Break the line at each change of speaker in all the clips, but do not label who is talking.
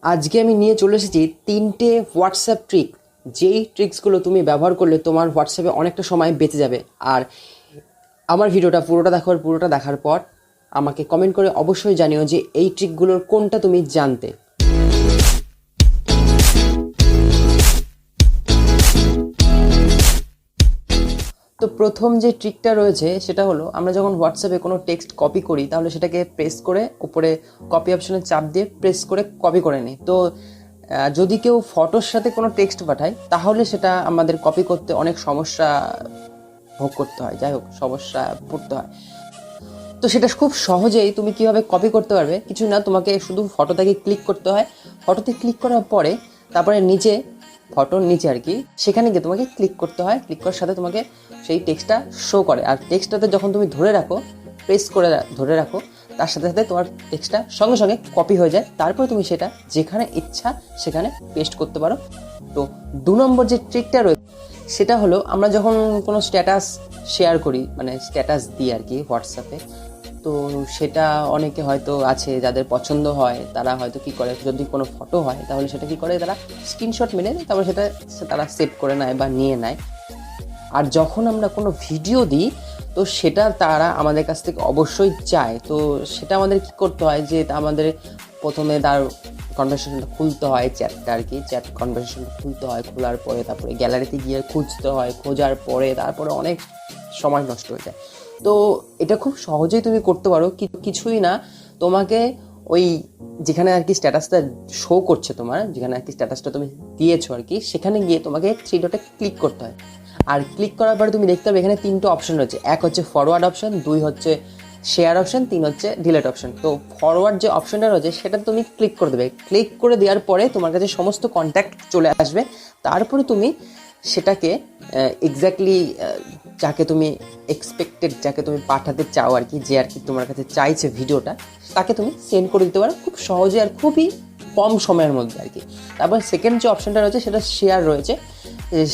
আজকে আমি নিয়ে চলে এসেছি 3টে হোয়াটসঅ্যাপ ট্রিক, যেই ট্রিক্সগুলো তুমি ব্যবহার করলে তোমার হোয়াটসঅ্যাপে অনেকটা সময় বেঁচে যাবে। আর আমার ভিডিওটা পুরোটা দেখার পর আমাকে কমেন্ট করে অবশ্যই জানিও যে এই ট্রিকগুলোর কোনটা তুমি জানতে। তো প্রথম যে ট্রিকটা রয়েছে সেটা হলো, আমরা যখন হোয়াটসঅ্যাপে কোনো টেক্সট কপি করি তাহলে সেটাকে প্রেস করে উপরে কপি অপশনে চাপ দিয়ে প্রেস করে কপি করে নিই। তো যদি কেউ ফটোর সাথে কোনো টেক্সট পাঠায় তাহলে সেটা আমাদের কপি করতে অনেক সমস্যা ভোগ করতে হয়, যাই হোক সমস্যা পড়তে হয়। তো সেটা খুব সহজেই তুমি কিভাবে কপি করতে পারবে, কিছু না, তোমাকে শুধু ফটোটাকে ক্লিক করতে হয়। ফটোতে ক্লিক করার পরে তারপরে নিচে, ফটোর নিচে আর কি, সেখানে গিয়ে তোমাকে ক্লিক করতে হয়। ক্লিক করার সাথে তোমাকে সেই টেক্সটটা শো করে। আর টেক্সটটাতে যখন তুমি ধরে রাখো, প্রেস করে ধরে রাখো, তার সাথে সাথে তোমার টেক্সটটা সঙ্গে সঙ্গে কপি হয়ে যায়। তারপরে তুমি সেটা যেখানে ইচ্ছা সেখানে পেস্ট করতে পারো। তো 2 নম্বর যে ট্রিকটা রয়েছে সেটা হলো, আমরা যখন কোনো স্ট্যাটাস শেয়ার করি, মানে স্ট্যাটাস দিই আর কি হোয়াটসঅ্যাপে, তো সেটা অনেকে হয়তো আছে যাদের পছন্দ হয়, তারা হয়তো কী করে, যদি কোনো ফটো হয় তাহলে সেটা কী করে, তারা স্ক্রিনশট মেরে নেয়, তারপরে সেটা তারা সেভ করে নেয় বা নিয়ে নেয়। আর যখন আমরা কোনো ভিডিও দিই তো সেটা তারা আমাদের কাছ থেকে অবশ্যই চায়। তো সেটা আমাদের কী করতে হয়, যে আমাদের প্রথমে তার কনভারসেশনটা খুলতে হয়, চ্যাটটা আর কি, চ্যাট কনভারসেশনটা খুলতে হয়। খোলার পরে তারপরে গ্যালারিতে গিয়ে খুঁজতে হয়, খোঁজার পরে তারপরে অনেক সময় নষ্ট হয়ে যায়। তো এটা খুব সহজেই তুমি করতে পারো, কিছুই না, তোমাকে ওই যেখানে আর কি স্ট্যাটাসটা শো করছে, তোমার যেখানে আর কি স্ট্যাটাসটা তুমি দিয়েছো আর কি, সেখানে গিয়ে তোমাকে 3 ডটে ক্লিক করতে হয়। আর ক্লিক করার পরে তুমি দেখতে পাবে এখানে 3টে অপশন রয়েছে। 1 হচ্ছে ফরওয়ার্ড অপশন, 2 হচ্ছে শেয়ার অপশন, 3 হচ্ছে ডিলিট অপশন। তো ফরওয়ার্ড যে অপশনটা রয়েছে সেটা তুমি ক্লিক করে দেবে। ক্লিক করে দেওয়ার পরে তোমার কাছে সমস্ত কন্ট্যাক্ট চলে আসবে। তারপরে তুমি সেটাকে এক্স্যাক্টলি যাকে তুমি এক্সপেক্টেড, যাকে তুমি পাঠাতে চাও আর কি, যে আর কি তোমার কাছে চাইছে ভিডিওটা, তাকে তুমি সেন্ড করে দিতে পারো খুব সহজে আর খুবই কম সময়ের মধ্যে আর কি। তারপর সেকেন্ড যে অপশনটা রয়েছে সেটা শেয়ার রয়েছে,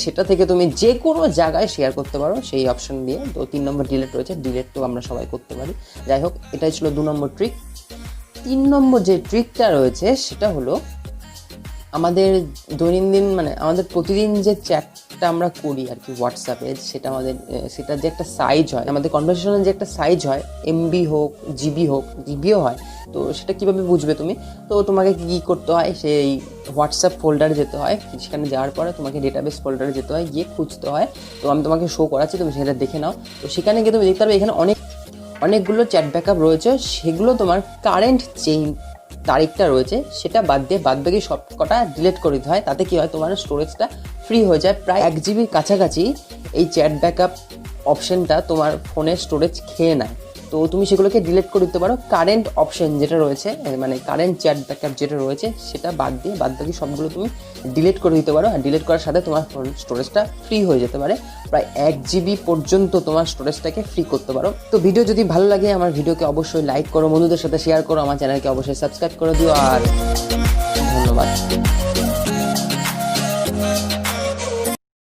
সেটা থেকে তুমি যে কোনো জায়গায় শেয়ার করতে পারো সেই অপশন দিয়ে। তো 3 নম্বর ডিলিট রয়েছে, ডিলিট তো আমরা সবাই করতে পারি। যাই হোক, এটাই ছিল 2 নম্বর ট্রিক। 3 নম্বর যে ট্রিকটা রয়েছে সেটা হলো, আমাদের দৈনন্দিন, মানে আমাদের প্রতিদিন যে চ্যাটটা আমরা করি আর কি হোয়াটসঅ্যাপে, সেটা আমাদের সেটা যে একটা সাইজ হয়, আমাদের কনভারসেশনের যে একটা সাইজ হয়, এমবি হোক, জিবিও হয়। তো সেটা কীভাবে বুঝবে তুমি? তো তোমাকে কী করতে হয়, সেই হোয়াটসঅ্যাপ ফোল্ডারে যেতে হয়। সেখানে যাওয়ার পরে তোমাকে ডেটাবেস ফোল্ডারে যেতে হয়, গিয়ে খুঁজতে হয়। তো আমি তোমাকে শো করাচ্ছি, তুমি সেটা দেখে নাও। তো সেখানে গিয়ে তুমি দেখতে পারবে এখানে অনেকগুলো চ্যাট ব্যাকআপ রয়েছে। সেগুলো তোমার কারেন্ট যেই তারিখটা রয়েছে সেটা বাদ দিয়ে বাদবাকি সব কটা ডিলিট করে দিতে হয়। তাতে কি হয়, তোমার স্টোরেজটা ফ্রি হয়ে যায়। প্রায় 1 জিবির কাছাকাছি এই চ্যাট ব্যাকআপ অপশনটা তোমার ফোনের স্টোরেজ খেয়ে নেয়। তো তুমি সেগুলোকে ডিলিট করে দিতে পারো। কারেন্ট অপশন যেটা রয়েছে, মানে কারেন্ট চ্যাট ব্যাকআপ যেটা রয়েছে সেটা বাদ দিয়ে বাদবাকি সবগুলো তুমি ডিলিট করে দিতে পারো। আর ডিলিট করার সাথে তোমার ফোন স্টোরেজটা ফ্রি হয়ে যেতে পারে। প্রায় 1 জিবি পর্যন্ত তোমার স্টোরেজটাকে ফ্রি করতে পারো। তো ভিডিও যদি ভালো লাগে আমার ভিডিওকে অবশ্যই লাইক করো, বন্ধুদের সাথে শেয়ার করো, আমার চ্যানেলকে অবশ্যই সাবস্ক্রাইব করে দিও। আর ধন্যবাদ।